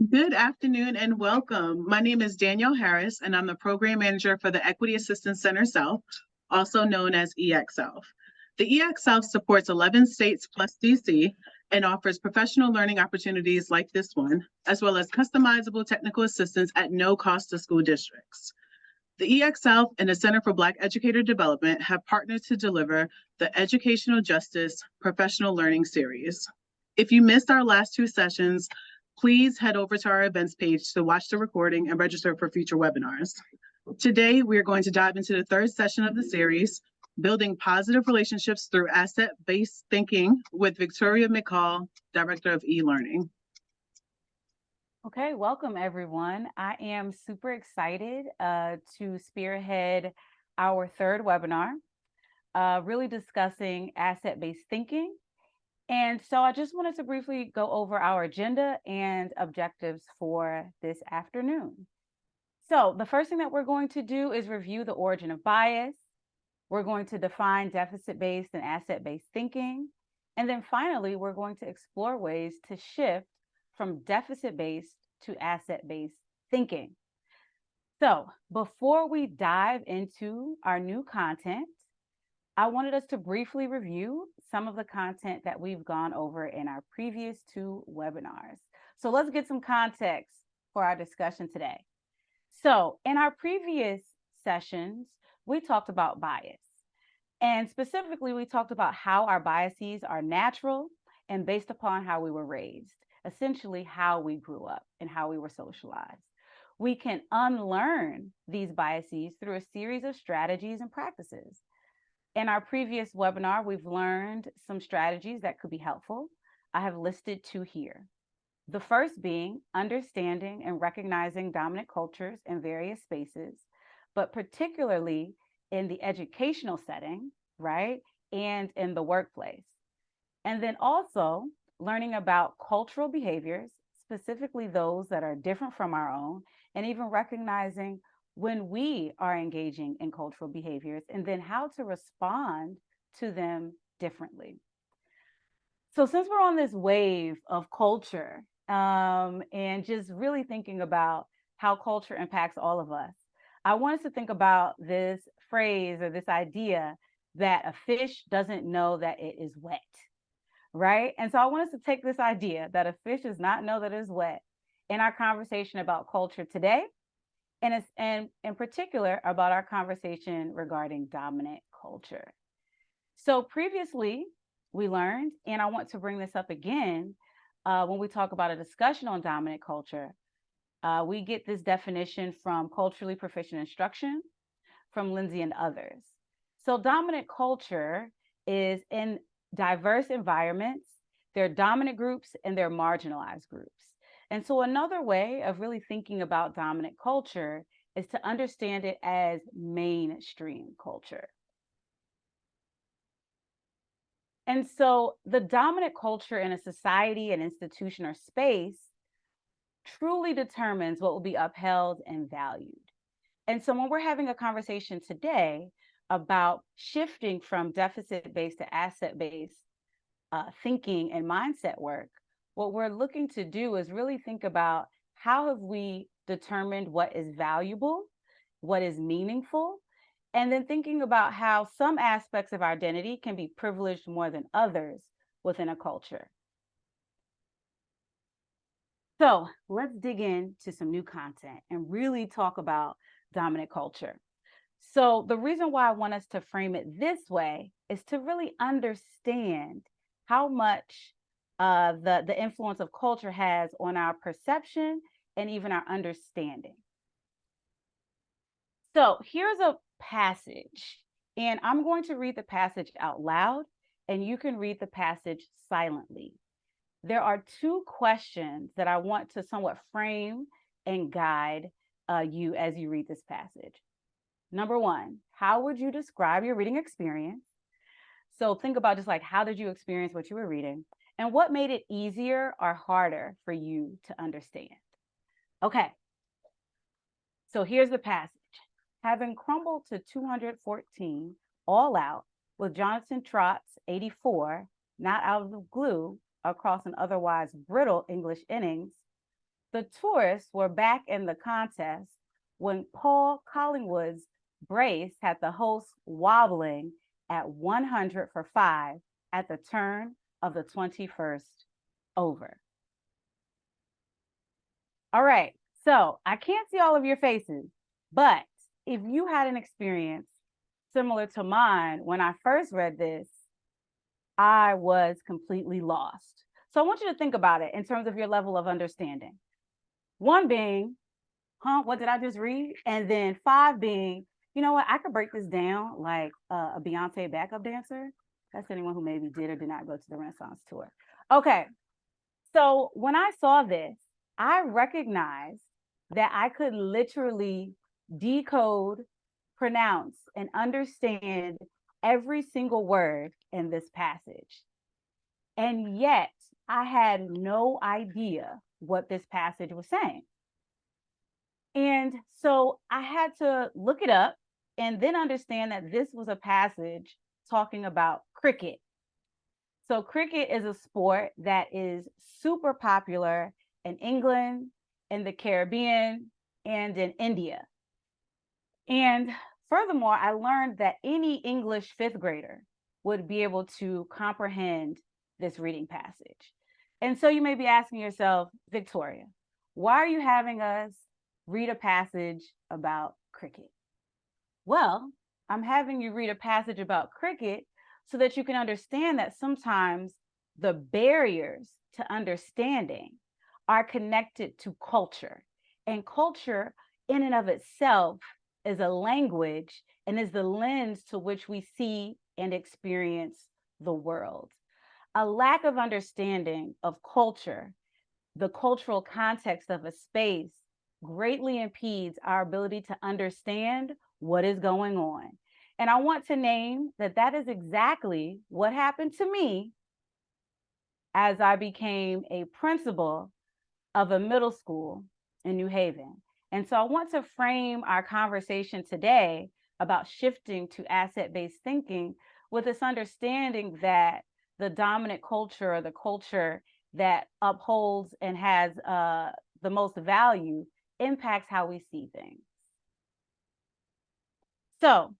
Good afternoon and welcome. My name is Danielle Harris, and I'm the Program Manager for the Equity Assistance Center South, also known as EX South. The EX South supports 11 states plus DC and offers professional learning opportunities like this one, as well as customizable technical assistance at no cost to school districts. The EX South and the Center for Black Educator Development have partnered to deliver the Educational Justice Professional Learning Series. If you missed our last two sessions, please head over to our events page to watch the recording and register for future webinars. Today, we are going to dive into the third session of the series, Building Positive Relationships Through Asset-Based Thinking with Victoria McCall, Director of E-Learning. Okay, welcome everyone. I am super excited to spearhead our third webinar, really discussing asset-based thinking. And so I just wanted to briefly go over our agenda and objectives for this afternoon. So the first thing that we're going to do is review the origin of bias. We're going to define deficit-based and asset-based thinking. And then finally, we're going to explore ways to shift from deficit-based to asset-based thinking. So before we dive into our new content, I wanted us to briefly review some of the content that we've gone over in our previous two webinars. So let's get some context for our discussion today. So in our previous sessions, we talked about bias. And specifically, we talked about how our biases are natural and based upon how we were raised, essentially how we grew up and how we were socialized. We can unlearn these biases through a series of strategies and practices. In our previous webinar, we've learned some strategies that could be helpful. I have listed two here. The first being understanding and recognizing dominant cultures in various spaces, but particularly in the educational setting, right? And in the workplace. And then also learning about cultural behaviors, specifically those that are different from our own, and even recognizing when we are engaging in cultural behaviors and then how to respond to them differently. So since we're on this wave of culture and just really thinking about how culture impacts all of us, I want us to think about this phrase or this idea that a fish doesn't know that it is wet, right? And so I want us to take this idea that a fish does not know that it is wet in our conversation about culture today, and in particular about our conversation regarding dominant culture. So previously we learned, and I want to bring this up again when we talk about a discussion on dominant culture, we get this definition from Culturally Proficient Instruction from Lindsay and others. So dominant culture is in diverse environments, there are dominant groups and there are marginalized groups. And so another way of really thinking about dominant culture is to understand it as mainstream culture. And so the dominant culture in a society, an institution, or space truly determines what will be upheld and valued. And so when we're having a conversation today about shifting from deficit-based to asset-based thinking and mindset work, what we're looking to do is really think about how have we determined what is valuable, what is meaningful, and then thinking about how some aspects of our identity can be privileged more than others within a culture. So let's dig into some new content and really talk about dominant culture. So the reason why I want us to frame it this way is to really understand how much the influence of culture has on our perception and even our understanding. So here's a passage, and I'm going to read the passage out loud, and you can read the passage silently. There are two questions that I want to somewhat frame and guide you as you read this passage. Number one, how would you describe your reading experience? So think about just like, how did you experience what you were reading? And what made it easier or harder for you to understand? Okay, so here's the passage. Having crumbled to 214 all out with Jonathan Trott's 84 not out of the glue across an otherwise brittle English innings, The tourists were back in the contest when Paul Collingwood's brace had the host wobbling at 100 for 5 at the turn of the 21st over. All right, so I can't see all of your faces, but if you had an experience similar to mine when I first read this, I was completely lost. So I want you to think about it in terms of your level of understanding. 1 being, what did I just read? And then 5 being, you know what, I could break this down like a Beyonce backup dancer. That's anyone who maybe did or did not go to the Renaissance tour. Okay, so when I saw this, I recognized that I could literally decode, pronounce, and understand every single word in this passage. And yet I had no idea what this passage was saying. And so I had to look it up and then understand that this was a passage talking about cricket. So cricket is a sport that is super popular in England, in the Caribbean, and in India. And furthermore, I learned that any English 5th grader would be able to comprehend this reading passage. And so you may be asking yourself, Victoria, why are you having us read a passage about cricket? Well, I'm having you read a passage about cricket so that you can understand that sometimes the barriers to understanding are connected to culture. And culture in and of itself is a language and is the lens to which we see and experience the world. A lack of understanding of culture, the cultural context of a space, greatly impedes our ability to understand what is going on. And I want to name that that is exactly what happened to me as I became a principal of a middle school in New Haven. And so I want to frame our conversation today about shifting to asset-based thinking with this understanding that the dominant culture, or the culture that upholds and has the most value, impacts how we see things. So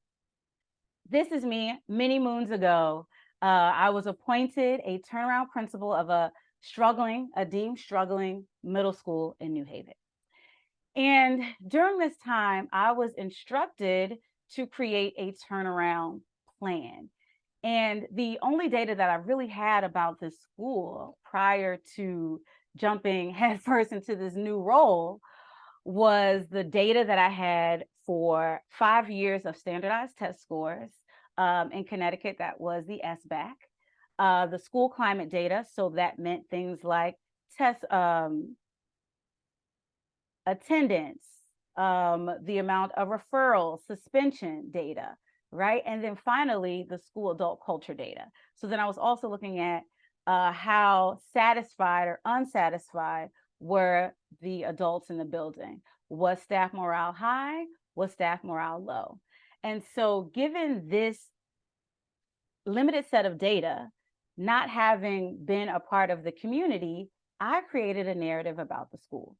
this is me many moons ago. I was appointed a turnaround principal of a deemed struggling middle school in New Haven. And during this time, I was instructed to create a turnaround plan. And the only data that I really had about this school prior to jumping headfirst into this new role was the data that I had for 5 years of standardized test scores in Connecticut. That was the SBAC, the school climate data. So that meant things like test attendance, the amount of referrals, suspension data, right? And then finally, the school adult culture data. So then I was also looking at how satisfied or unsatisfied were the adults in the building. Was staff morale high? Was staff morale low? And so given this limited set of data, not having been a part of the community, I created a narrative about the school.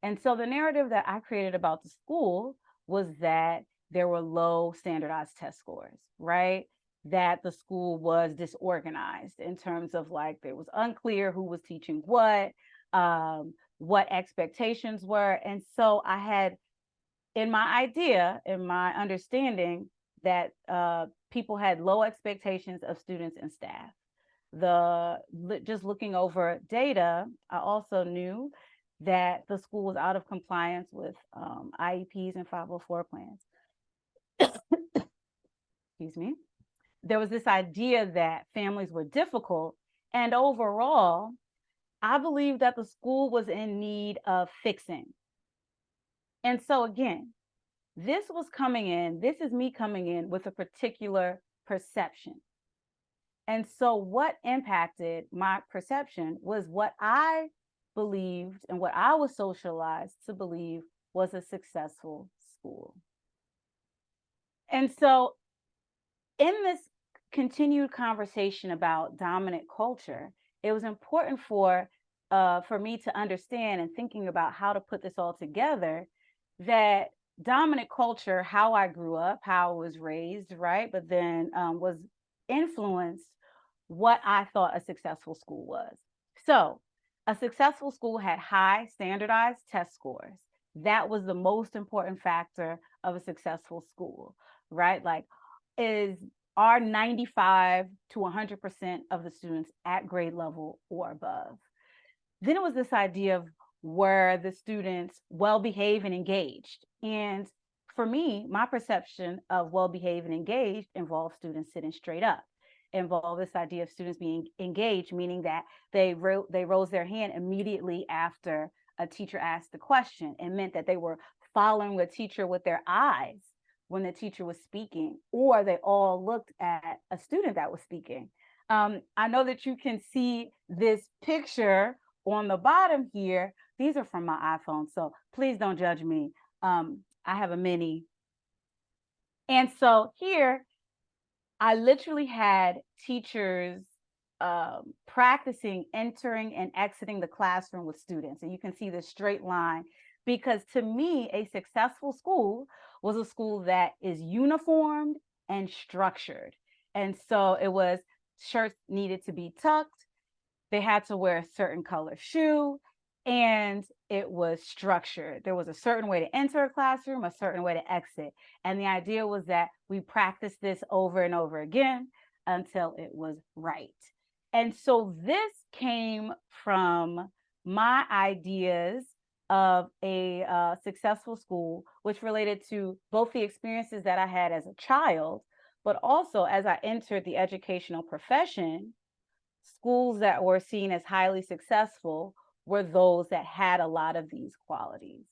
And so the narrative that I created about the school was that there were low standardized test scores, right? That the school was disorganized in terms of like, it was unclear who was teaching what expectations were. And so I had in my idea, in my understanding, that people had low expectations of students and staff. Just looking over data, I also knew that the school was out of compliance with IEPs and 504 plans. Excuse me. There was this idea that families were difficult, and overall, I believe that the school was in need of fixing. And so again, this is me coming in with a particular perception. And so what impacted my perception was what I believed and what I was socialized to believe was a successful school. And so in this continued conversation about dominant culture, it was important for for me to understand and thinking about how to put this all together, that dominant culture, how I grew up, how I was raised, right? But then was influenced what I thought a successful school was. So a successful school had high standardized test scores. That was the most important factor of a successful school, right? Like, are 95 to 100% of the students at grade level or above? Then it was this idea of, were the students well-behaved and engaged? And for me, my perception of well-behaved and engaged involves students sitting straight up, involve this idea of students being engaged, meaning that they rose their hand immediately after a teacher asked the question. It meant that they were following the teacher with their eyes when the teacher was speaking, or they all looked at a student that was speaking. I know that you can see this picture on the bottom here. These are from my iPhone, so please don't judge me. I have a mini. And so here, I literally had teachers practicing entering and exiting the classroom with students. And you can see this straight line, because to me, a successful school was a school that is uniformed and structured. And so it was, shirts needed to be tucked, they had to wear a certain color shoe, and it was structured. There was a certain way to enter a classroom, a certain way to exit. And the idea was that we practiced this over and over again until it was right. And so this came from my ideas of a successful school, which related to both the experiences that I had as a child, but also as I entered the educational profession. Schools that were seen as highly successful were those that had a lot of these qualities.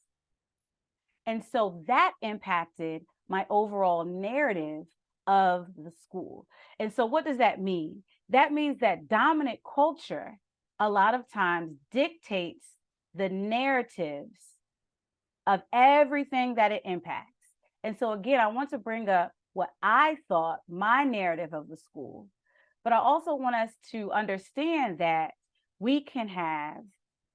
And so that impacted my overall narrative of the school. And so what does that mean? That means that dominant culture a lot of times dictates the narratives of everything that it impacts. And so again, I want to bring up what I thought my narrative of the school, but I also want us to understand that we can have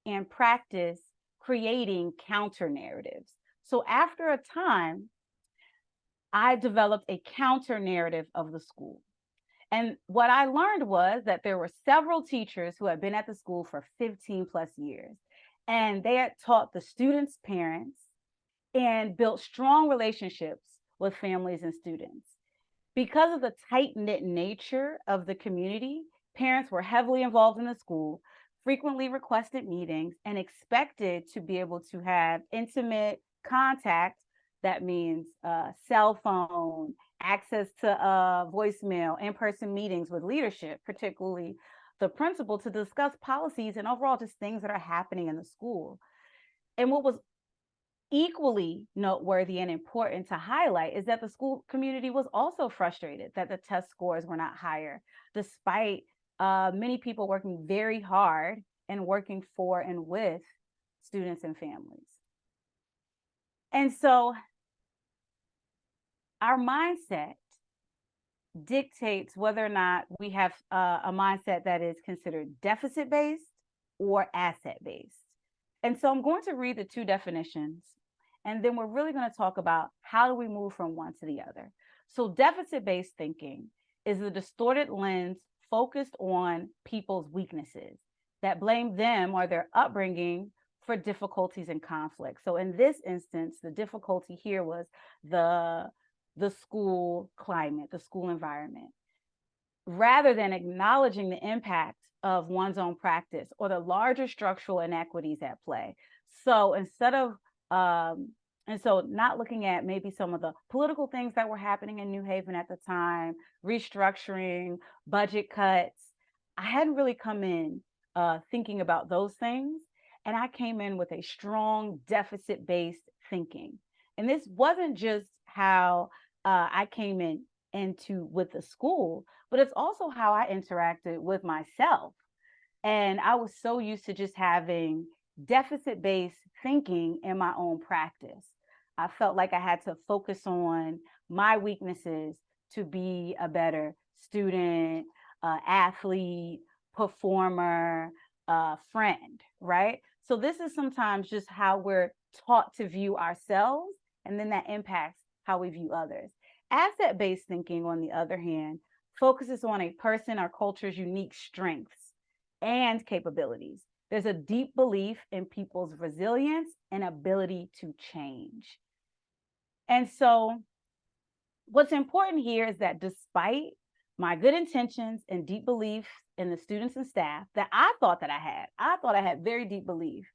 and practice creating counter narratives. So after a time, I developed a counter narrative of the school. And what I learned was that there were several teachers who had been at the school for 15 plus years, and they had taught the students' parents and built strong relationships with families and students. Because of the tight-knit nature of the community, parents were heavily involved in the school, frequently requested meetings, and expected to be able to have intimate contact. That means cell phone, access to voicemail, in-person meetings with leadership, particularly the principal, to discuss policies and overall just things that are happening in the school. And what was equally noteworthy and important to highlight is that the school community was also frustrated that the test scores were not higher, despite many people working very hard and working for and with students and families. And so our mindset dictates whether or not we have a mindset that is considered deficit-based or asset-based. And so I'm going to read the two definitions, and then we're really going to talk about how do we move from one to the other. So deficit-based thinking is the distorted lens focused on people's weaknesses that blame them or their upbringing for difficulties and conflict. So in this instance, the difficulty here was the school climate, the school environment, rather than acknowledging the impact of one's own practice or the larger structural inequities at play. So instead of, and so not looking at maybe some of the political things that were happening in New Haven at the time, restructuring, budget cuts, I hadn't really come in thinking about those things. And I came in with a strong deficit-based thinking. And this wasn't just how I came into with the school, but it's also how I interacted with myself. And I was so used to just having deficit-based thinking in my own practice. I felt like I had to focus on my weaknesses to be a better student, athlete, performer, friend, right? So this is sometimes just how we're taught to view ourselves, and then that impacts how we view others. Asset-based thinking, on the other hand, focuses on a person or culture's unique strengths and capabilities. There's a deep belief in people's resilience and ability to change. And so what's important here is that despite my good intentions and deep belief in the students and staff that I thought I had very deep belief.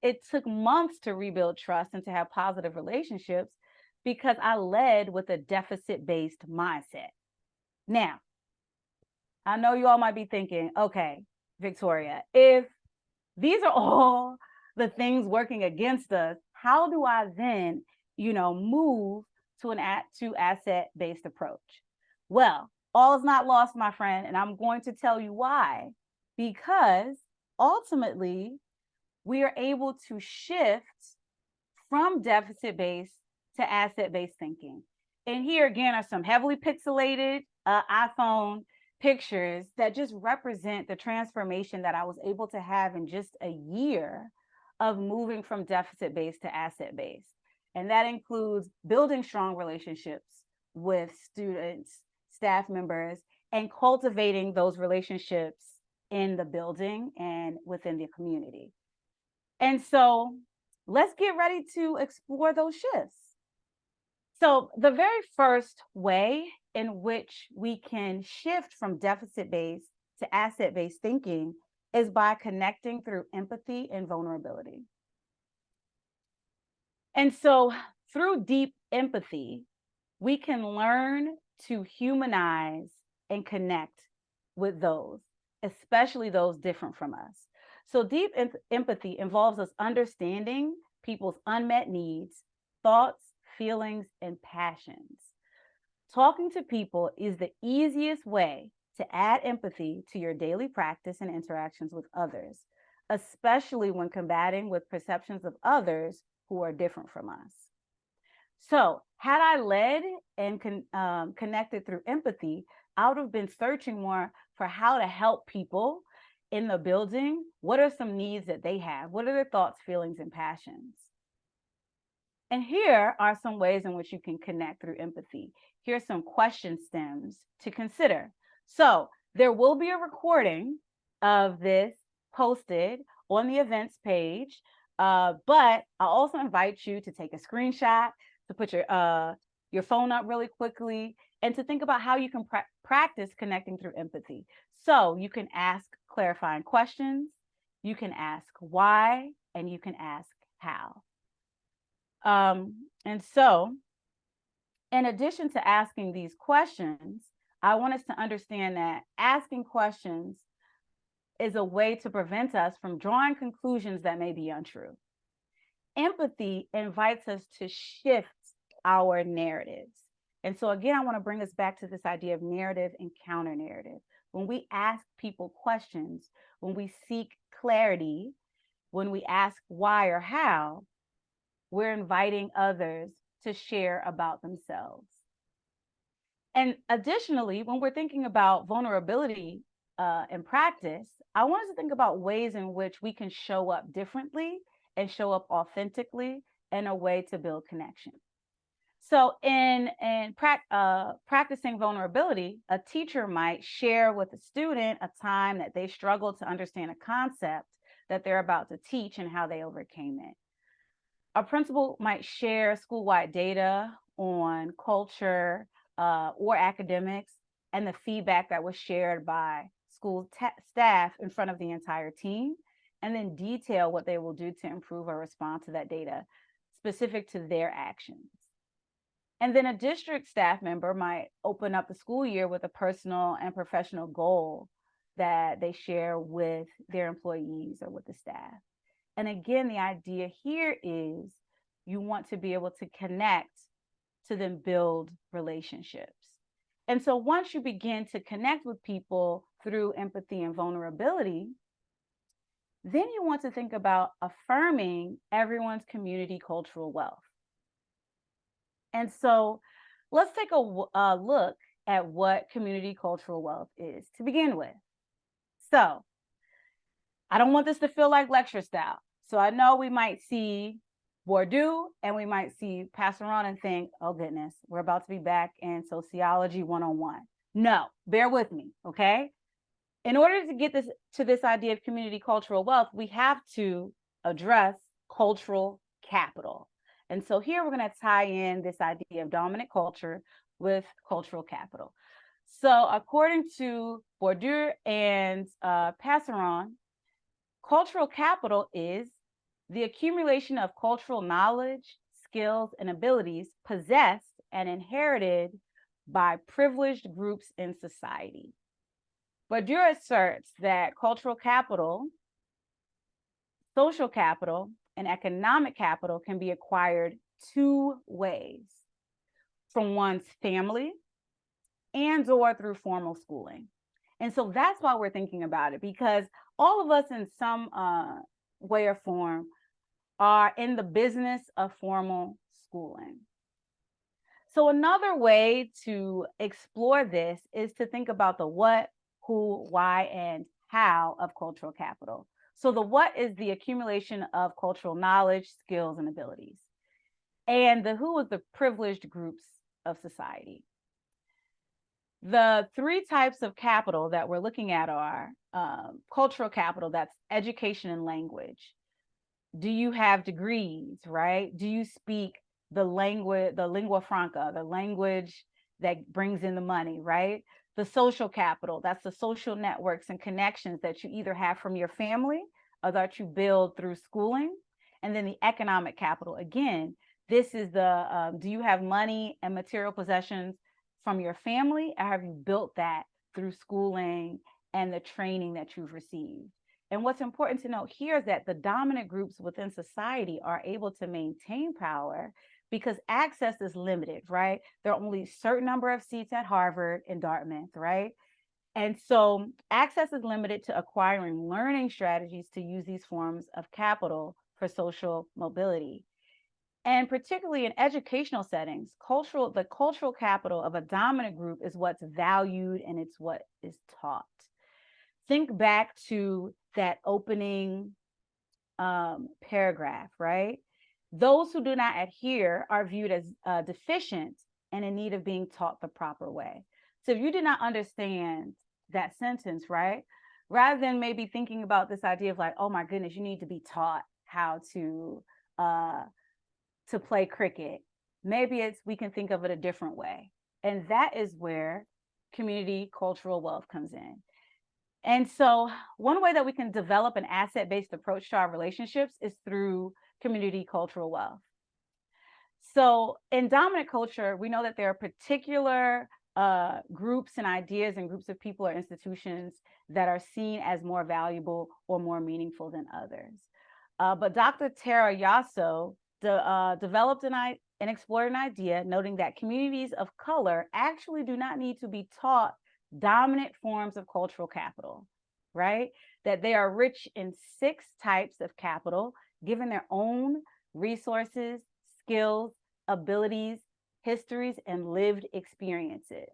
It took months to rebuild trust and to have positive relationships because I led with a deficit-based mindset. Now, I know you all might be thinking, okay, Victoria, if these are all the things working against us, how do I then, move to asset-based approach? Well, all is not lost, my friend, and I'm going to tell you why. Because ultimately, we are able to shift from deficit-based to asset-based thinking. And here again are some heavily pixelated iPhone pictures that just represent the transformation that I was able to have in just a year of moving from deficit-based to asset-based. And that includes building strong relationships with students, staff members, and cultivating those relationships in the building and within the community. And so let's get ready to explore those shifts. So the very first way in which we can shift from deficit-based to asset-based thinking is by connecting through empathy and vulnerability. And so through deep empathy, we can learn to humanize and connect with those, especially those different from us. So deep empathy involves us understanding people's unmet needs, thoughts, feelings, and passions. Talking to people is the easiest way to add empathy to your daily practice and interactions with others, especially when combating with perceptions of others who are different from us. So had I led and connected through empathy, I would have been searching more for how to help people in the building. What are some needs that they have? What are their thoughts, feelings, and passions? And here are some ways in which you can connect through empathy. Here's some question stems to consider. So there will be a recording of this posted on the events page, but I also invite you to take a screenshot, to put your phone up really quickly, and to think about how you can practice connecting through empathy. So you can ask clarifying questions, you can ask why, and you can ask how. And so, in addition to asking these questions, I want us to understand that asking questions is a way to prevent us from drawing conclusions that may be untrue. Empathy invites us to shift our narratives. And so again, I want to bring us back to this idea of narrative and counter narrative. When we ask people questions, when we seek clarity, when we ask why or how, we're inviting others to share about themselves. And additionally, when we're thinking about vulnerability in practice, I want us to think about ways in which we can show up differently and show up authentically in a way to build connection. So in practicing vulnerability, a teacher might share with a student a time that they struggled to understand a concept that they're about to teach and how they overcame it. A principal might share school-wide data on culture or academics and the feedback that was shared by school staff in front of the entire team, and then detail what they will do to improve or respond to that data specific to their actions. And then a district staff member might open up the school year with a personal and professional goal that they share with their employees or with the staff. And again, the idea here is you want to be able to connect to then build relationships. And so once you begin to connect with people through empathy and vulnerability, then you want to think about affirming everyone's community cultural wealth. And so let's take a look at what community cultural wealth is to begin with. So I don't want this to feel like lecture style. So I know we might see Bourdieu and we might see Passeron and think, oh goodness, we're about to be back in sociology 101. No, bear with me, okay? In order to get this idea of community cultural wealth, we have to address cultural capital. And so here we're going to tie in this idea of dominant culture with cultural capital. So according to Bourdieu and Passeron, cultural capital is the accumulation of cultural knowledge, skills, and abilities possessed and inherited by privileged groups in society. Bourdieu asserts that cultural capital, social capital, and economic capital can be acquired two ways: from one's family and or through formal schooling. And so that's why we're thinking about it, because all of us in some way or form are in the business of formal schooling. So another way to explore this is to think about the what, who, why, and how of cultural capital. So the what is the accumulation of cultural knowledge, skills, and abilities. And the who is the privileged groups of society. The three types of capital that we're looking at are cultural capital, that's education and language. Do you have degrees, right? Do you speak the language, the lingua franca, the language that brings in the money, right? The social capital, that's the social networks and connections that you either have from your family or that you build through schooling. And then the economic capital, again, this is the, do you have money and material possessions from your family, or have you built that through schooling and the training that you've received? And what's important to note here is that the dominant groups within society are able to maintain power because access is limited, right? There are only a certain number of seats at Harvard and Dartmouth, right? And so access is limited to acquiring learning strategies to use these forms of capital for social mobility. And particularly in educational settings, the cultural capital of a dominant group is what's valued and it's what is taught. Think back to that opening paragraph, right? Those who do not adhere are viewed as deficient and in need of being taught the proper way. So if you did not understand that sentence, right, rather than maybe thinking about this idea of like, oh my goodness, you need to be taught how to play cricket, maybe we can think of it a different way. And that is where community cultural wealth comes in. And so one way that we can develop an asset-based approach to our relationships is through community cultural wealth. So in dominant culture, we know that there are particular groups and ideas and groups of people or institutions that are seen as more valuable or more meaningful than others. But Dr. Tara Yasso developed and explored an idea noting that communities of color actually do not need to be taught dominant forms of cultural capital, right? That they are rich in 6 types of capital, given their own resources, skills, abilities, histories, and lived experiences.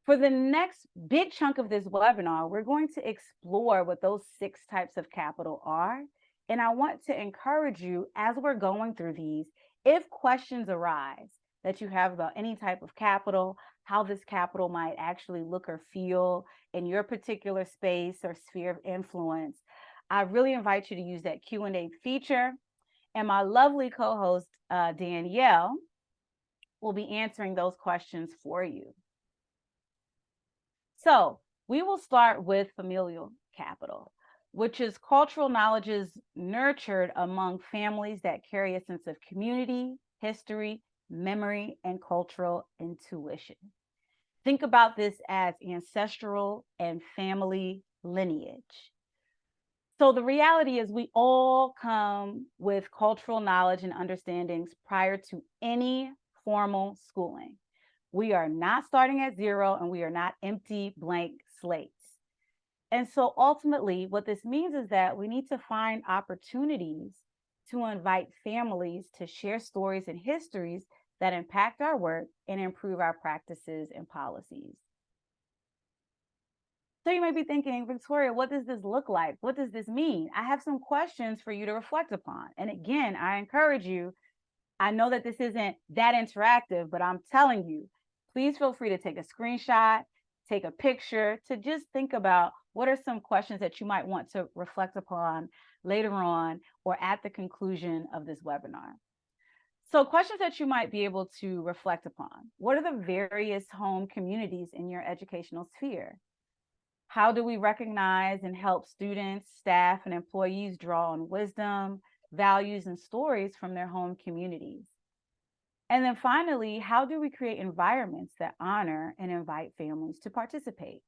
For the next big chunk of this webinar, we're going to explore what those 6 types of capital are. And I want to encourage you, as we're going through these, if questions arise that you have about any type of capital, how this capital might actually look or feel in your particular space or sphere of influence, I really invite you to use that Q&A feature. And my lovely co-host, Danielle, will be answering those questions for you. So we will start with familial capital, which is cultural knowledges nurtured among families that carry a sense of community, history, memory, and cultural intuition. Think about this as ancestral and family lineage. So the reality is we all come with cultural knowledge and understandings prior to any formal schooling. We are not starting at zero and we are not empty blank slates. And so ultimately, what this means is that we need to find opportunities to invite families to share stories and histories that impact our work and improve our practices and policies. So you might be thinking, Victoria, what does this look like? What does this mean? I have some questions for you to reflect upon. And again, I encourage you, I know that this isn't that interactive, but I'm telling you, please feel free to take a screenshot, take a picture, to just think about what are some questions that you might want to reflect upon later on or at the conclusion of this webinar. So questions that you might be able to reflect upon. What are the various home communities in your educational sphere? How do we recognize and help students, staff, and employees draw on wisdom, values, and stories from their home communities? And then finally, how do we create environments that honor and invite families to participate?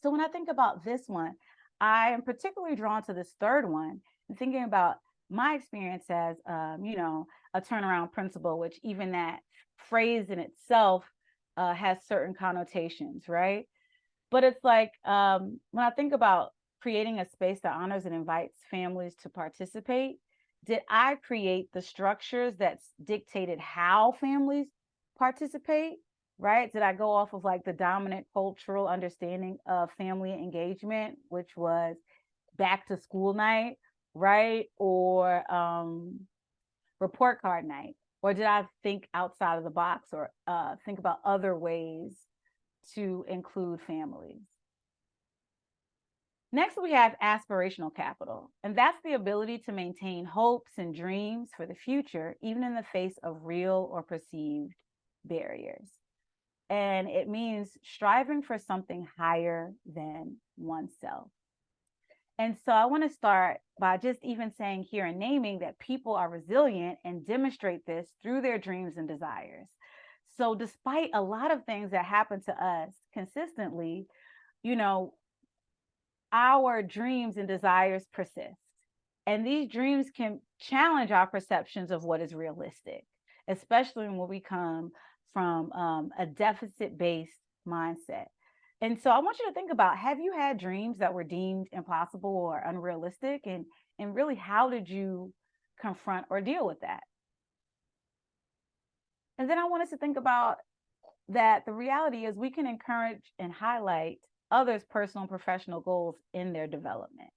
So when I think about this one, I am particularly drawn to this third one and thinking about my experience as, a turnaround principal, which even that phrase in itself has certain connotations, right? But it's like when I think about creating a space that honors and invites families to participate, did I create the structures that dictated how families participate? Right? Did I go off of like the dominant cultural understanding of family engagement, which was back to school night, right? Or report card night? Or did I think outside of the box or think about other ways to include families? Next, we have aspirational capital, and that's the ability to maintain hopes and dreams for the future, even in the face of real or perceived barriers. And it means striving for something higher than oneself. And so I want to start by just even saying here and naming that people are resilient and demonstrate this through their dreams and desires. So despite a lot of things that happen to us consistently, our dreams and desires persist. And these dreams can challenge our perceptions of what is realistic, especially when we come from a deficit-based mindset. And so I want you to think about, have you had dreams that were deemed impossible or unrealistic? And really, how did you confront or deal with that? And then I want us to think about that the reality is we can encourage and highlight others' personal and professional goals in their development.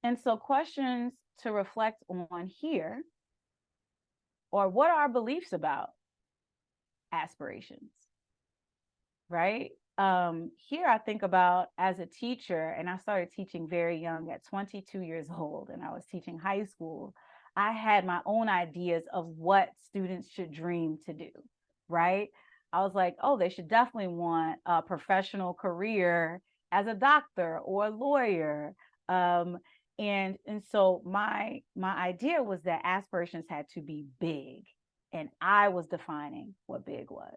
And so questions to reflect on here, or what are our beliefs about aspirations, right? Here I think about as a teacher, and I started teaching very young at 22 years old, and I was teaching high school. I had my own ideas of what students should dream to do, right? I was like, oh, they should definitely want a professional career as a doctor or a lawyer. And so my idea was that aspirations had to be big, and I was defining what big was.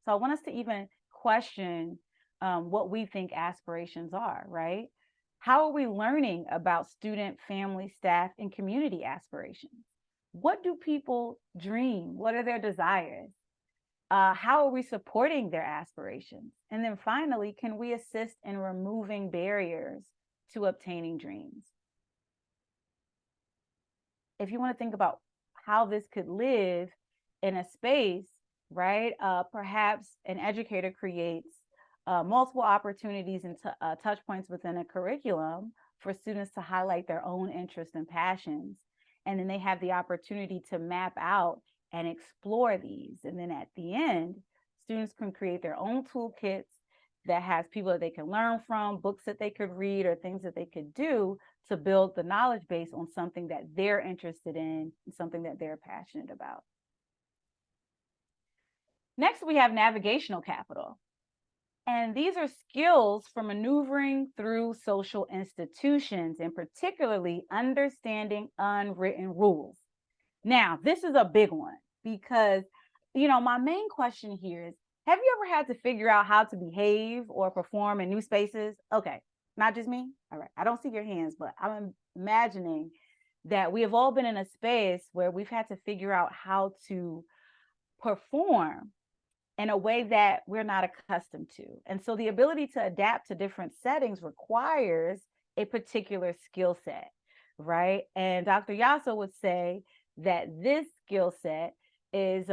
So I want us to even question what we think aspirations are, right? How are we learning about student, family, staff, and community aspirations? What do people dream? What are their desires? How are we supporting their aspirations? And then finally, can we assist in removing barriers to obtaining dreams? If you want to think about how this could live in a space, right? Perhaps an educator creates multiple opportunities and touch points within a curriculum for students to highlight their own interests and passions. And then they have the opportunity to map out and explore these. And then at the end, students can create their own toolkits that has people that they can learn from, books that they could read, or things that they could do to build the knowledge base on something that they're interested in, something that they're passionate about. Next, we have navigational capital. And these are skills for maneuvering through social institutions, and particularly understanding unwritten rules. Now, this is a big one because, my main question here is, have you ever had to figure out how to behave or perform in new spaces? Okay, not just me. All right, I don't see your hands, but I'm imagining that we have all been in a space where we've had to figure out how to perform in a way that we're not accustomed to. And so the ability to adapt to different settings requires a particular skill set, right? And Dr. Yasso would say that this skill set is,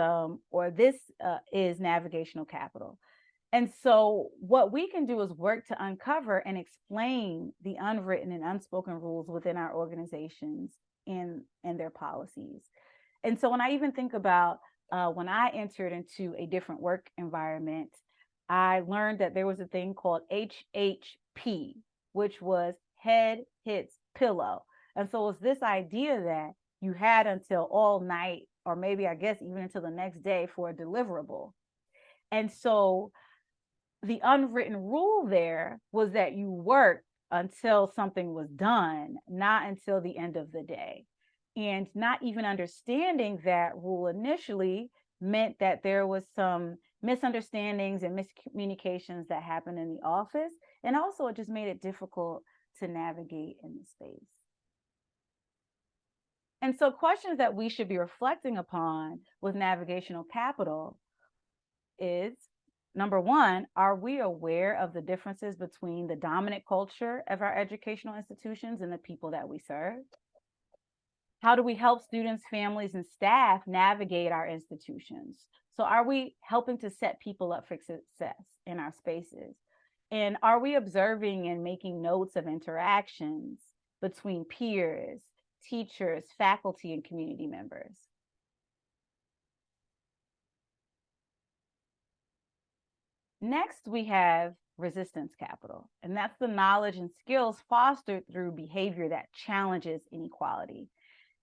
is navigational capital. And so what we can do is work to uncover and explain the unwritten and unspoken rules within our organizations and their policies. And so when I even think about when I entered into a different work environment, I learned that there was a thing called HHP, which was head hits pillow. And so it's this idea that you had until all night, or maybe I guess even until the next day for a deliverable. And so the unwritten rule there was that you worked until something was done, not until the end of the day. And not even understanding that rule initially meant that there was some misunderstandings and miscommunications that happened in the office. And also it just made it difficult to navigate in the space. And so questions that we should be reflecting upon with navigational capital is, number one, are we aware of the differences between the dominant culture of our educational institutions and the people that we serve? How do we help students, families, and staff navigate our institutions? So are we helping to set people up for success in our spaces? And are we observing and making notes of interactions between peers, teachers, faculty, and community members? Next, we have resistance capital, and that's the knowledge and skills fostered through behavior that challenges inequality.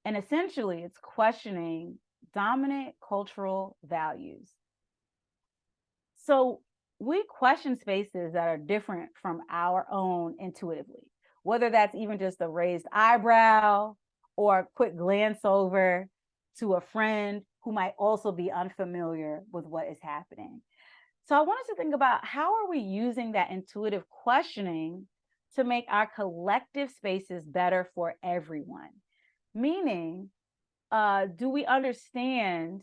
And essentially, it's questioning dominant cultural values. So we question spaces that are different from our own intuitively, whether that's even just a raised eyebrow or a quick glance over to a friend who might also be unfamiliar with what is happening. So I want us to think about, how are we using that intuitive questioning to make our collective spaces better for everyone? Meaning, do we understand,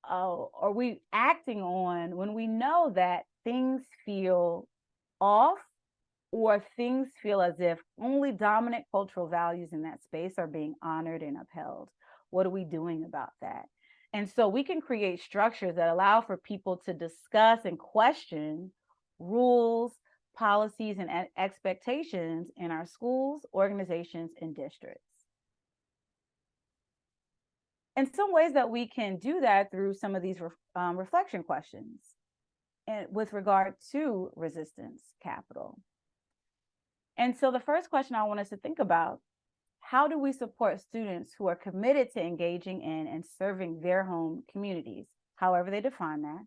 are we acting on when we know that things feel off, or things feel as if only dominant cultural values in that space are being honored and upheld? What are we doing about that? And so we can create structures that allow for people to discuss and question rules, policies, and expectations in our schools, organizations, and districts. And some ways that we can do that through some of these reflection questions and with regard to resistance capital. And so the first question I want us to think about: how do we support students who are committed to engaging in and serving their home communities, however they define that?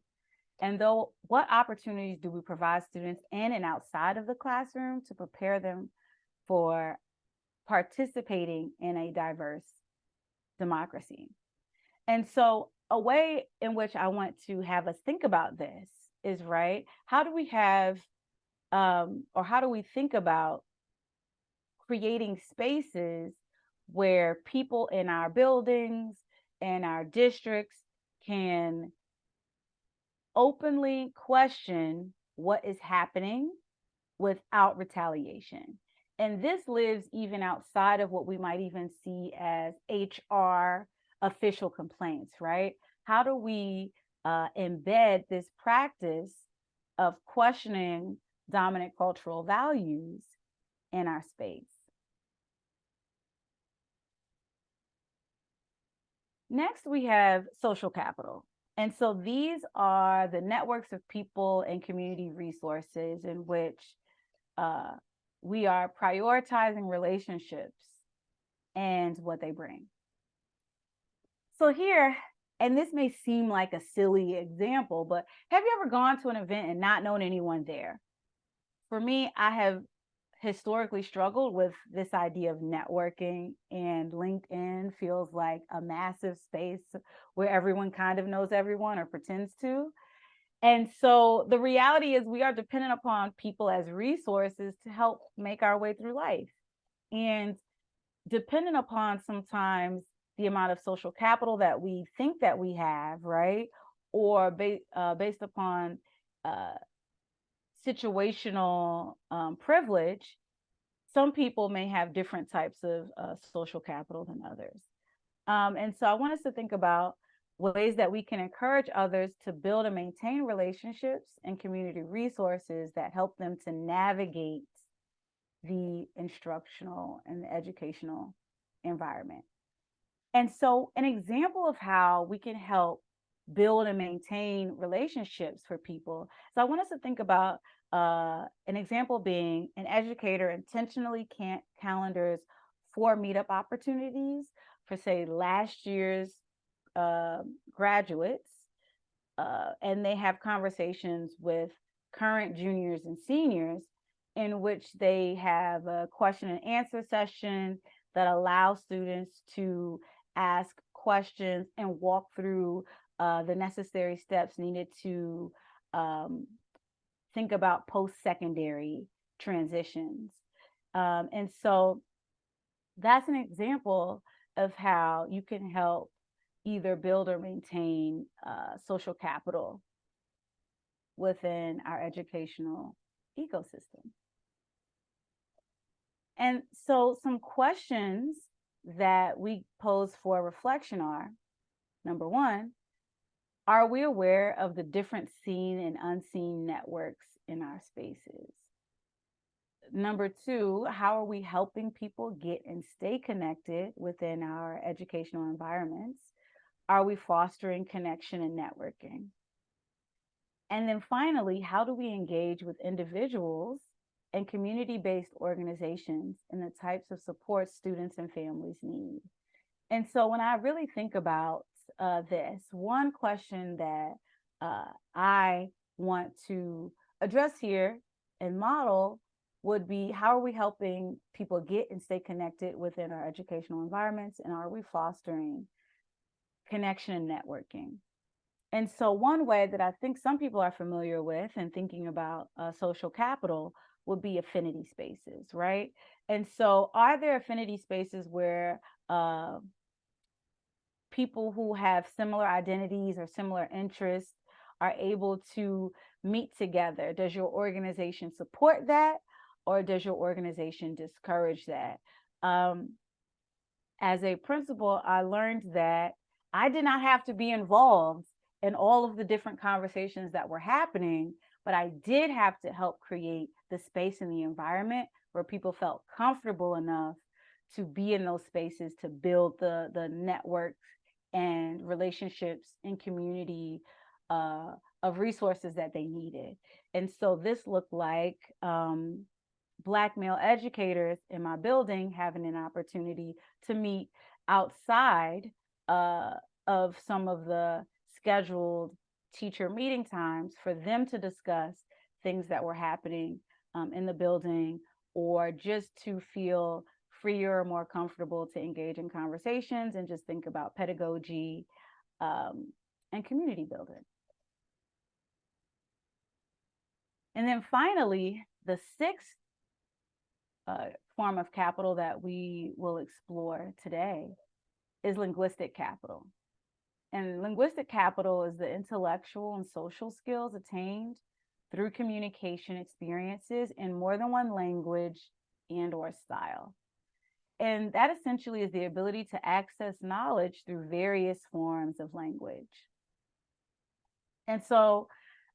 And though, what opportunities do we provide students in and outside of the classroom to prepare them for participating in a diverse democracy? And so a way in which I want to have us think about this is, right, how do we have, or how do we think about creating spaces where people in our buildings and our districts can openly question what is happening without retaliation? And this lives even outside of what we might even see as HR official complaints, right? How do we embed this practice of questioning dominant cultural values in our space? Next, we have social capital. And so these are the networks of people and community resources in which we are prioritizing relationships and what they bring. So here, and this may seem like a silly example, but have you ever gone to an event and not known anyone there? For me, I have historically struggled with this idea of networking, and LinkedIn feels like a massive space where everyone kind of knows everyone or pretends to. And so the reality is we are dependent upon people as resources to help make our way through life, and dependent upon sometimes the amount of social capital that we think that we have, right? Or based upon situational privilege, some people may have different types of social capital than others. And so I want us to think about ways that we can encourage others to build and maintain relationships and community resources that help them to navigate the instructional and the educational environment. And so an example of how we can help build and maintain relationships for people. So I want us to think about an example being an educator intentionally calendars 4 meetup opportunities for, say, last year's graduates, and they have conversations with current juniors and seniors in which they have a question and answer session that allows students to ask questions and walk through the necessary steps needed to think about post-secondary transitions. And so that's an example of how you can help either build or maintain social capital within our educational ecosystem. And so some questions that we pose for reflection are, number one, are we aware of the different seen and unseen networks in our spaces? Number two, how are we helping people get and stay connected within our educational environments? Are we fostering connection and networking? And then finally, how do we engage with individuals and community-based organizations in the types of support students and families need? And so when I really think about this, one question that I want to address here and model would be, how are we helping people get and stay connected within our educational environments? And are we fostering connection and networking? And so one way that I think some people are familiar with and thinking about social capital would be affinity spaces, right? And so are there affinity spaces where people who have similar identities or similar interests are able to meet together? Does your organization support that, or does your organization discourage that? As a principal, I learned that I did not have to be involved in all of the different conversations that were happening, but I did have to help create the space and the environment where people felt comfortable enough to be in those spaces, to build the networks and relationships and community of resources that they needed. And so this looked like Black male educators in my building having an opportunity to meet outside of some of the scheduled teacher meeting times for them to discuss things that were happening in the building, or just to feel freer or more comfortable to engage in conversations and just think about pedagogy and community building. And then finally, the sixth form of capital that we will explore today is linguistic capital. And linguistic capital is the intellectual and social skills attained through communication experiences in more than one language and or style. And that essentially is the ability to access knowledge through various forms of language. And so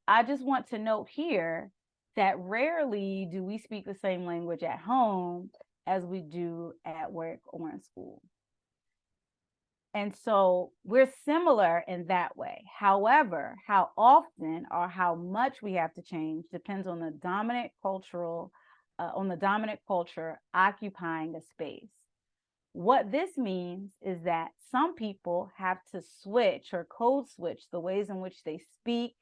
I just want to note here that rarely do we speak the same language at home as we do at work or in school. And so we're similar in that way. However, how often or how much we have to change depends on the dominant culture occupying a space. What this means is that some people have to switch or code switch the ways in which they speak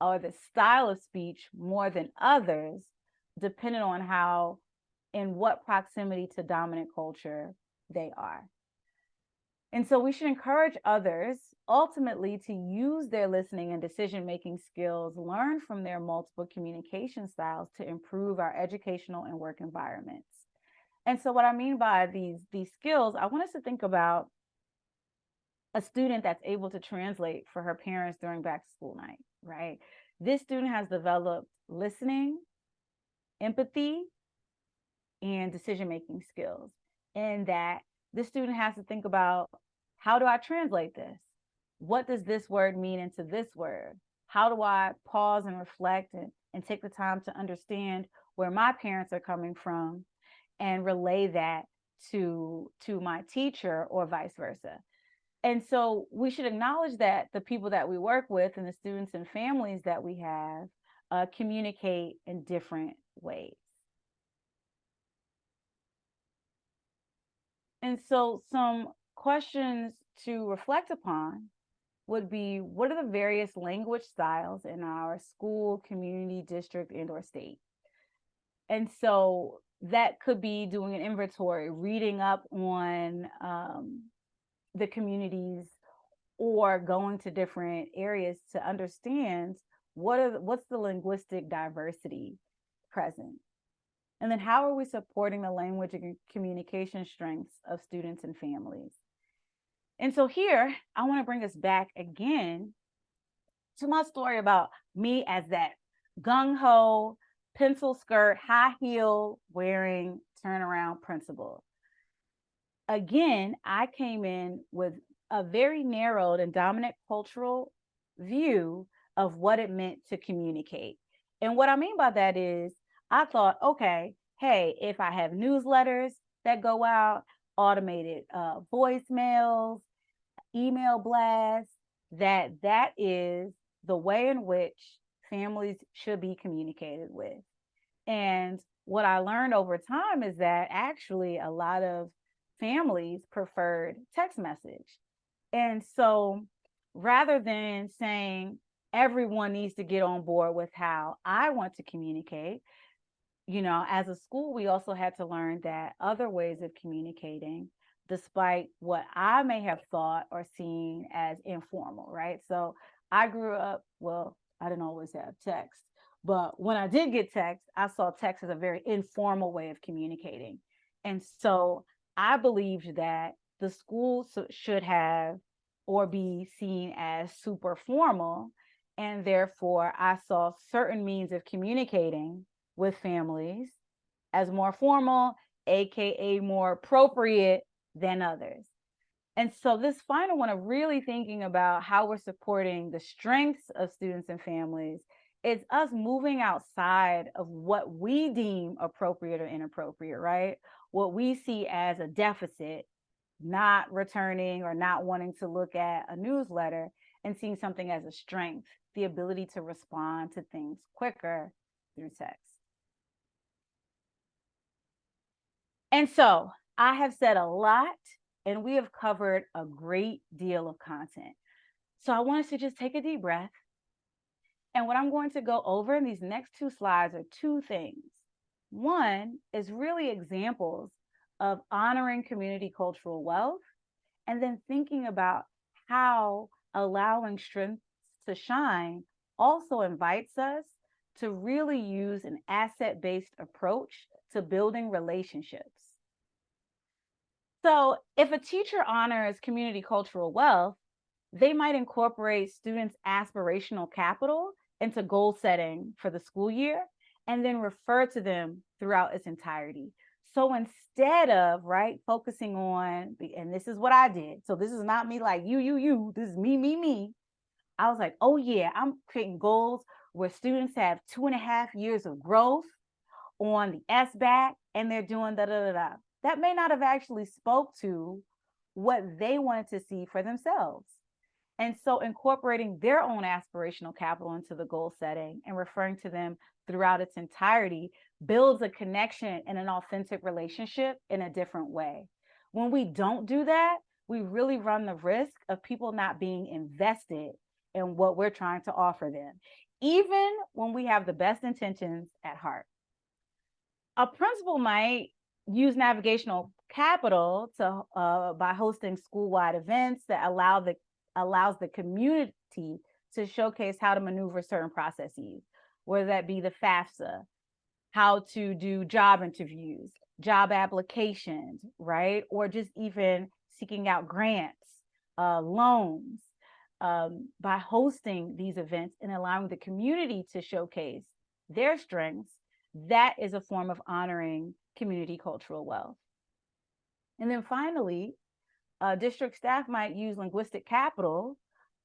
or the style of speech more than others, depending on how, in what proximity to dominant culture they are. And so we should encourage others ultimately to use their listening and decision-making skills learned from their multiple communication styles to improve our educational and work environments. And so what I mean by these skills, I want us to think about a student that's able to translate for her parents during back to school night, right? This student has developed listening, empathy, and decision-making skills. And that this student has to think about, how do I translate this? what does this word mean into this word? How do I pause and reflect and take the time to understand where my parents are coming from and relay that to my teacher or vice versa? And so we should acknowledge that the people that we work with and the students and families that we have communicate in different ways. And so some questions to reflect upon would be, what are the various language styles in our school, community, district, and or state? And so that could be doing an inventory, reading up on the communities, or going to different areas to understand what's the linguistic diversity present. And then how are we supporting the language and communication strengths of students and families? And so here, I want to bring us back again to my story about me as that gung-ho, pencil skirt, high heel wearing turnaround principal. Again, I came in with a very narrowed and dominant cultural view of what it meant to communicate. And what I mean by that is, I thought, okay, hey, if I have newsletters that go out, automated voicemails, email blasts, that is the way in which families should be communicated with. And what I learned over time is that actually a lot of families preferred text message. And so rather than saying everyone needs to get on board with how I want to communicate, as a school, we also had to learn that other ways of communicating, despite what I may have thought or seen as informal, right? So I grew up, well, I didn't always have text, but when I did get text, I saw text as a very informal way of communicating. And so I believed that the school should have or be seen as super formal. And therefore, I saw certain means of communicating with families as more formal, AKA more appropriate than others. And so this final one of really thinking about how we're supporting the strengths of students and families is us moving outside of what we deem appropriate or inappropriate, right? What we see as a deficit, not returning or not wanting to look at a newsletter, and seeing something as a strength, the ability to respond to things quicker through text. And so I have said a lot, and we have covered a great deal of content. So I want us to just take a deep breath. And what I'm going to go over in these next two slides are two things. One is really examples of honoring community cultural wealth, and then thinking about how allowing strengths to shine also invites us to really use an asset-based approach to building relationships. So if a teacher honors community cultural wealth, they might incorporate students' aspirational capital into goal setting for the school year and then refer to them throughout its entirety. So instead of, right, focusing on, and this is what I did. So this is not me like you, this is me. I was like, oh yeah, I'm creating goals where students have 2.5 years of growth on the SBAC and they're doing da. That may not have actually spoke to what they wanted to see for themselves. And so incorporating their own aspirational capital into the goal setting and referring to them throughout its entirety builds a connection and an authentic relationship in a different way. When we don't do that, we really run the risk of people not being invested in what we're trying to offer them, even when we have the best intentions at heart. A principal might use navigational capital to by hosting school-wide events that allows the community to showcase how to maneuver certain processes, whether that be the FAFSA, how to do job interviews, job applications, right? Or just even seeking out grants, loans, by hosting these events and allowing the community to showcase their strengths. That is a form of honoring community cultural wealth. And then finally, district staff might use linguistic capital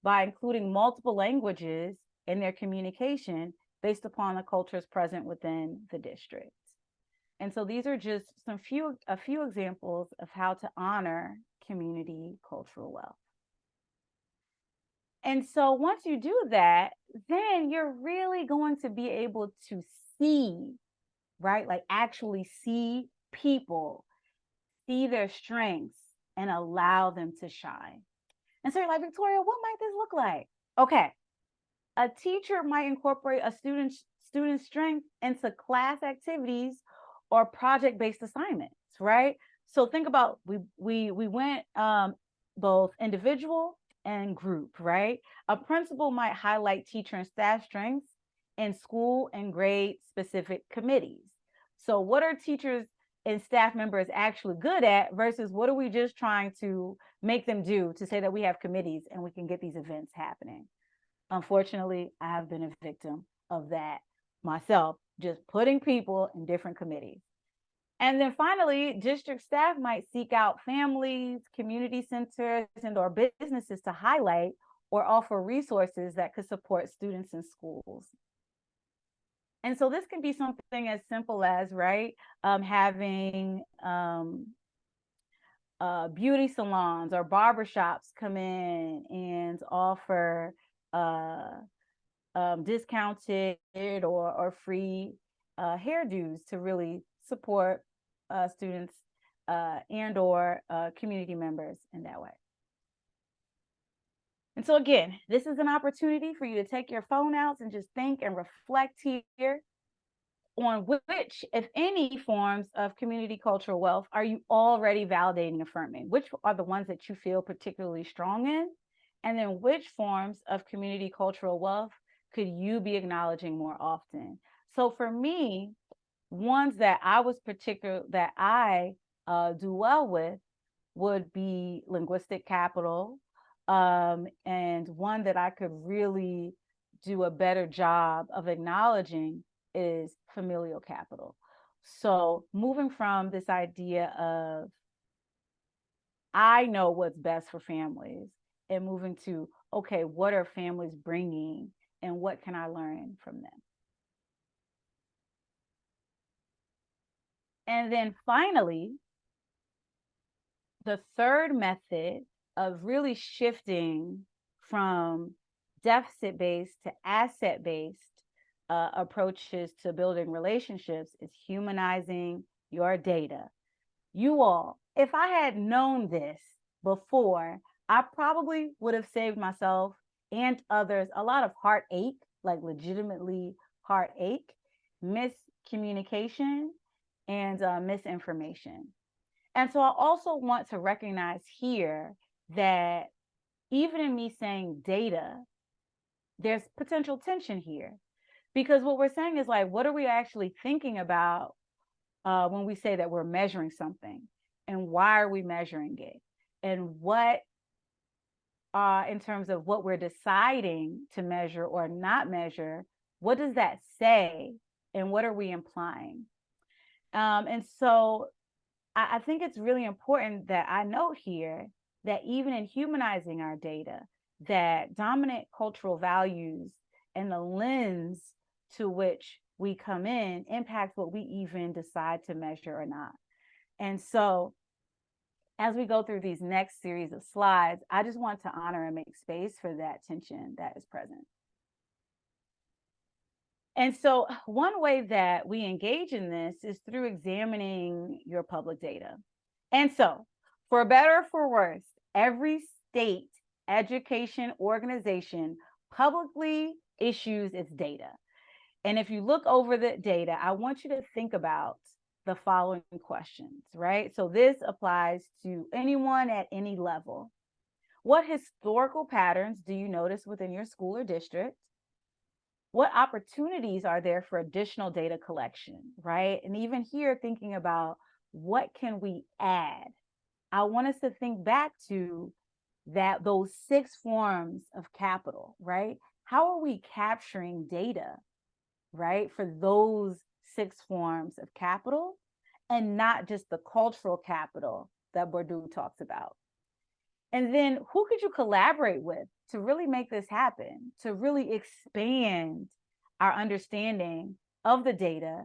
by including multiple languages in their communication based upon the cultures present within the district. And so these are just a few examples of how to honor community cultural wealth. And so once you do that, then you're really going to be able to see, right? Like actually see people, see their strengths, and allow them to shine. And so you're like, Victoria, what might this look like? Okay. A teacher might incorporate a student's strength into class activities or project-based assignments, right? So think about we went both individual and group, right? A principal might highlight teacher and staff strengths in school and grade specific committees. So what are teachers and staff members actually good at versus what are we just trying to make them do to say that we have committees and we can get these events happening? Unfortunately, I have been a victim of that myself, just putting people in different committees. And then finally, district staff might seek out families, community centers, and or businesses to highlight or offer resources that could support students in schools. And so this can be something as simple as, right, having beauty salons or barbershops come in and offer discounted or free hairdos to really support students and or community members in that way. And so again, this is an opportunity for you to take your phone out and just think and reflect here on which, if any, forms of community cultural wealth are you already validating, affirming? Which are the ones that you feel particularly strong in? And then which forms of community cultural wealth could you be acknowledging more often? So for me, ones that I do well with would be linguistic capital, and one that I could really do a better job of acknowledging is familial capital. So moving from this idea of I know what's best for families and moving to, okay, what are families bringing and what can I learn from them? And then finally, the third method of really shifting from deficit-based to asset-based approaches to building relationships is humanizing your data. You all, if I had known this before, I probably would have saved myself and others a lot of heartache, like legitimately heartache, miscommunication, and misinformation. And so I also want to recognize here that even in me saying data, there's potential tension here. Because what we're saying is like, what are we actually thinking about when we say that we're measuring something? And why are we measuring it? And what, in terms of what we're deciding to measure or not measure, what does that say? And what are we implying? And so I think it's really important that I note here that even in humanizing our data, that dominant cultural values and the lens to which we come in impacts what we even decide to measure or not. And so as we go through these next series of slides, I just want to honor and make space for that tension that is present. And so one way that we engage in this is through examining your public data. And so for better or for worse, every state education organization publicly issues its data. And if you look over the data, I want you to think about the following questions, right? So this applies to anyone at any level. What historical patterns do you notice within your school or district? What opportunities are there for additional data collection, right? And even here, thinking about what can we add? I want us to think back to those 6 forms of capital, right? How are we capturing data, right, for those 6 forms of capital and not just the cultural capital that Bourdieu talks about? And then who could you collaborate with to really make this happen, to really expand our understanding of the data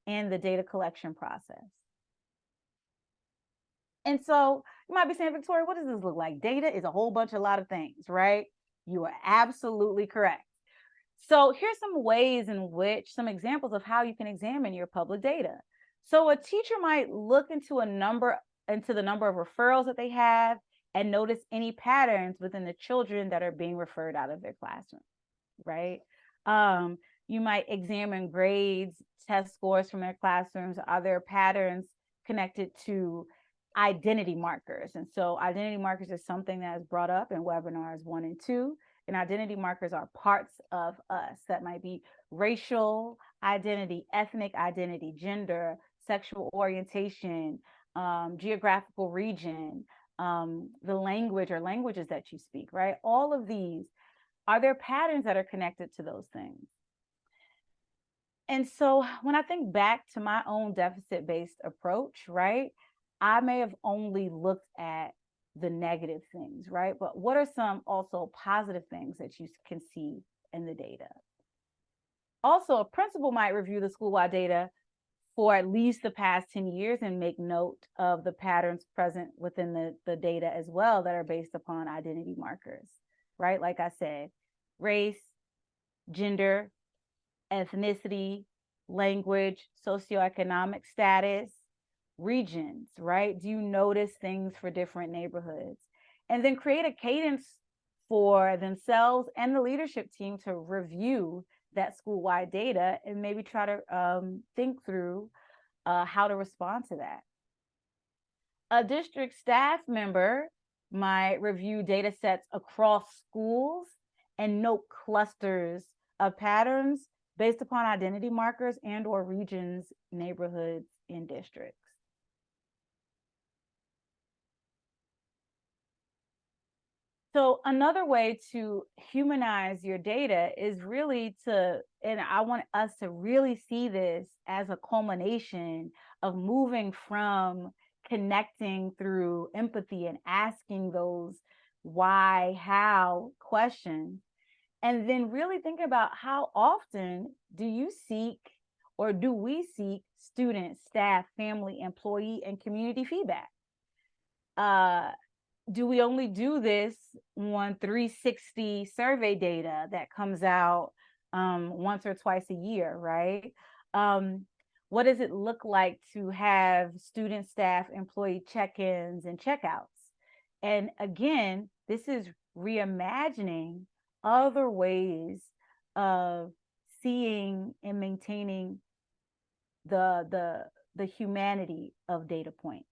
and the data collection process? And so you might be saying, Victoria, what does this look like? Data is a whole bunch, a lot of things, right? You are absolutely correct. So here's some ways in which, some examples of how you can examine your public data. So a teacher might look into the number of referrals that they have and notice any patterns within the children that are being referred out of their classroom, right? You might examine grades, test scores from their classrooms. Are there patterns connected to identity markers? And so identity markers is something that is brought up in webinars 1 and 2. And identity markers are parts of us that might be racial identity, ethnic identity, gender, sexual orientation, geographical region, the language or languages that you speak, right? All of these, are there patterns that are connected to those things? And so when I think back to my own deficit-based approach, right, I may have only looked at the negative things, right? But what are some also positive things that you can see in the data? Also, a principal might review the school-wide data for at least the past 10 years and make note of the patterns present within the data as well that are based upon identity markers, right? Like I said, race, gender, ethnicity, language, socioeconomic status, regions, right? Do you notice things for different neighborhoods? And then create a cadence for themselves and the leadership team to review that school-wide data and maybe try to think through how to respond to that. A district staff member might review data sets across schools and note clusters of patterns based upon identity markers and or regions, neighborhoods, and districts. So another way to humanize your data is really to, and I want us to really see this as a culmination of moving from connecting through empathy and asking those why, how questions, and then really think about how often do you seek or do we seek student, staff, family, employee, and community feedback? Do we only do this on 360 survey data that comes out once or twice a year, right? What does it look like to have student, staff, employee check-ins and checkouts? And again, this is reimagining other ways of seeing and maintaining the humanity of data points.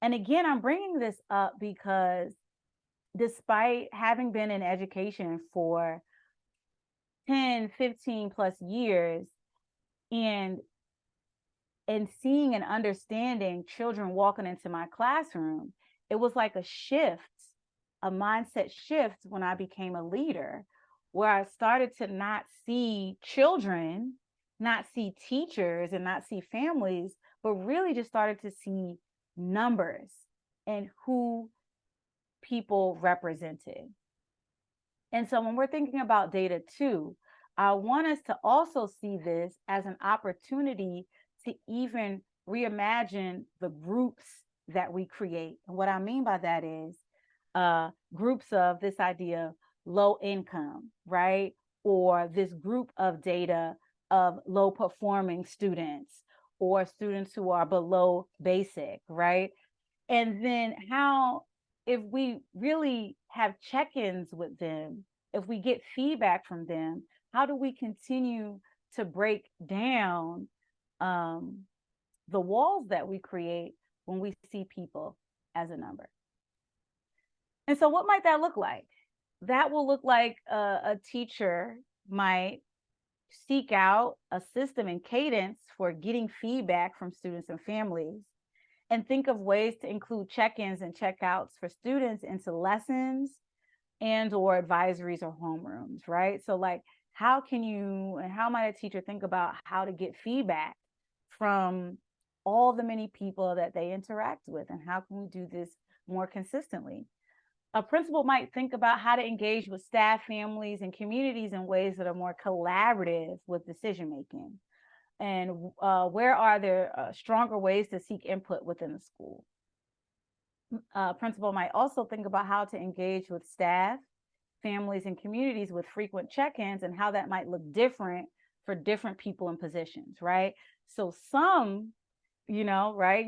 And again, I'm bringing this up because despite having been in education for 10, 15 plus years and seeing and understanding children walking into my classroom, it was like a shift, a mindset shift when I became a leader, where I started to not see children, not see teachers, and not see families, but really just started to see numbers and who people represented. And so when we're thinking about data too, I want us to also see this as an opportunity to even reimagine the groups that we create. And what I mean by that is groups of this idea of low income, right? Or this group of data of low performing students or students who are below basic, right? And then how, if we really have check-ins with them, if we get feedback from them, how do we continue to break down the walls that we create when we see people as a number? And so what might that look like? That will look like a teacher might seek out a system and cadence for getting feedback from students and families, and think of ways to include check-ins and checkouts for students into lessons and or advisories or homerooms, right? So like, how can you, and how might a teacher think about how to get feedback from all the many people that they interact with, and how can we do this more consistently? A principal might think about how to engage with staff, families, and communities in ways that are more collaborative with decision making. And where are there stronger ways to seek input within the school? Principal might also think about how to engage with staff, families, and communities with frequent check-ins and how that might look different for different people and positions, right? So some, right,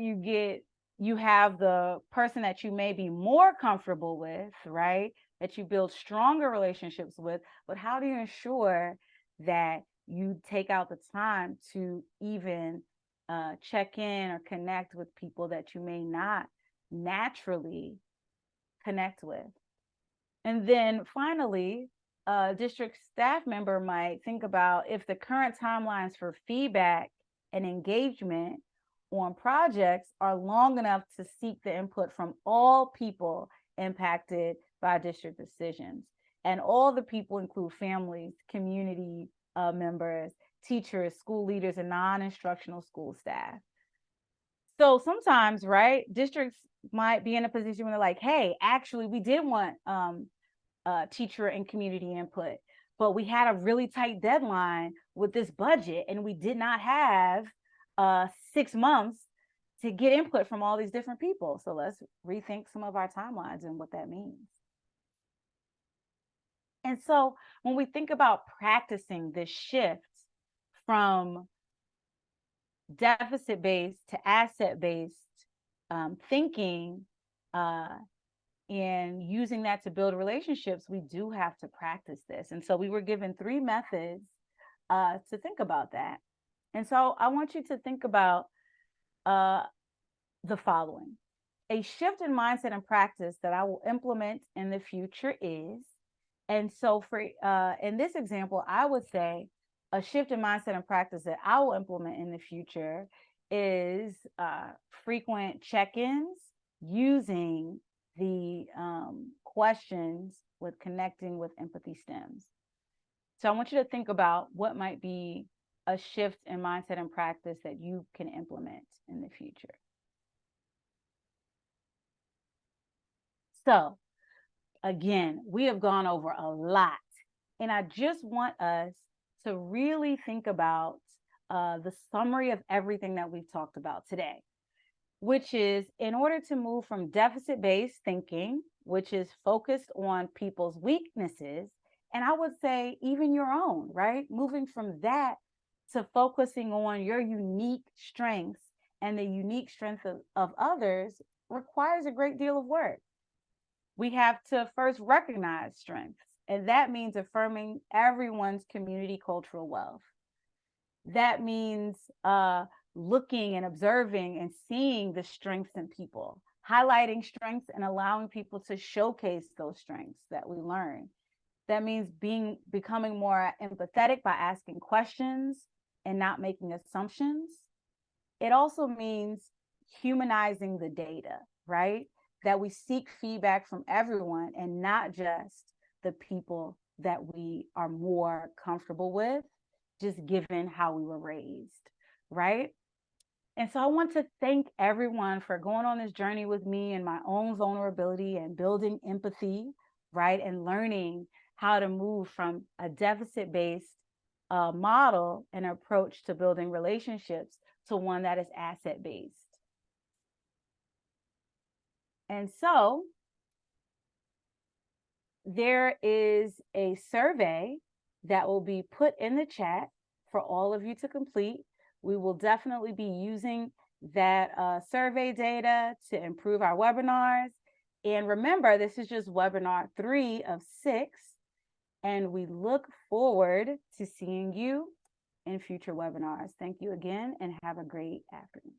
you have the person that you may be more comfortable with, right, that you build stronger relationships with, but how do you ensure that you take out the time to even check in or connect with people that you may not naturally connect with? And then finally, a district staff member might think about if the current timelines for feedback and engagement on projects are long enough to seek the input from all people impacted by district decisions. And all the people include families, community members, teachers, school leaders, and non-instructional school staff. So sometimes, right, districts might be in a position where they're like, hey, actually, we did want teacher and community input, but we had a really tight deadline with this budget, and we did not have 6 months to get input from all these different people. So let's rethink some of our timelines and what that means. And so when we think about practicing this shift from deficit-based to asset-based thinking, and using that to build relationships, we do have to practice this. And so we were given 3 methods to think about that. And so I want you to think about the following. A shift in mindset and practice that I will implement in the future is, and so for in this example, I would say a shift in mindset and practice that I will implement in the future is frequent check-ins using the questions with connecting with empathy stems. So I want you to think about what might be a shift in mindset and practice that you can implement in the future. So again, we have gone over a lot, and I just want us to really think about the summary of everything that we've talked about today, which is in order to move from deficit-based thinking, which is focused on people's weaknesses, and I would say even your own, right? Moving from that to focusing on your unique strengths and the unique strengths of others requires a great deal of work. We have to first recognize strengths, and that means affirming everyone's community cultural wealth. That means looking and observing and seeing the strengths in people, highlighting strengths and allowing people to showcase those strengths that we learn. That means becoming more empathetic by asking questions and not making assumptions. It also means humanizing the data, right? That we seek feedback from everyone and not just the people that we are more comfortable with, just given how we were raised, right? And so I want to thank everyone for going on this journey with me and my own vulnerability and building empathy, right? And learning how to move from a deficit-based model and approach to building relationships to one that is asset-based. And so there is a survey that will be put in the chat for all of you to complete. We will definitely be using that survey data to improve our webinars. And remember, this is just webinar 3 of 6, and we look forward to seeing you in future webinars. Thank you again, and have a great afternoon.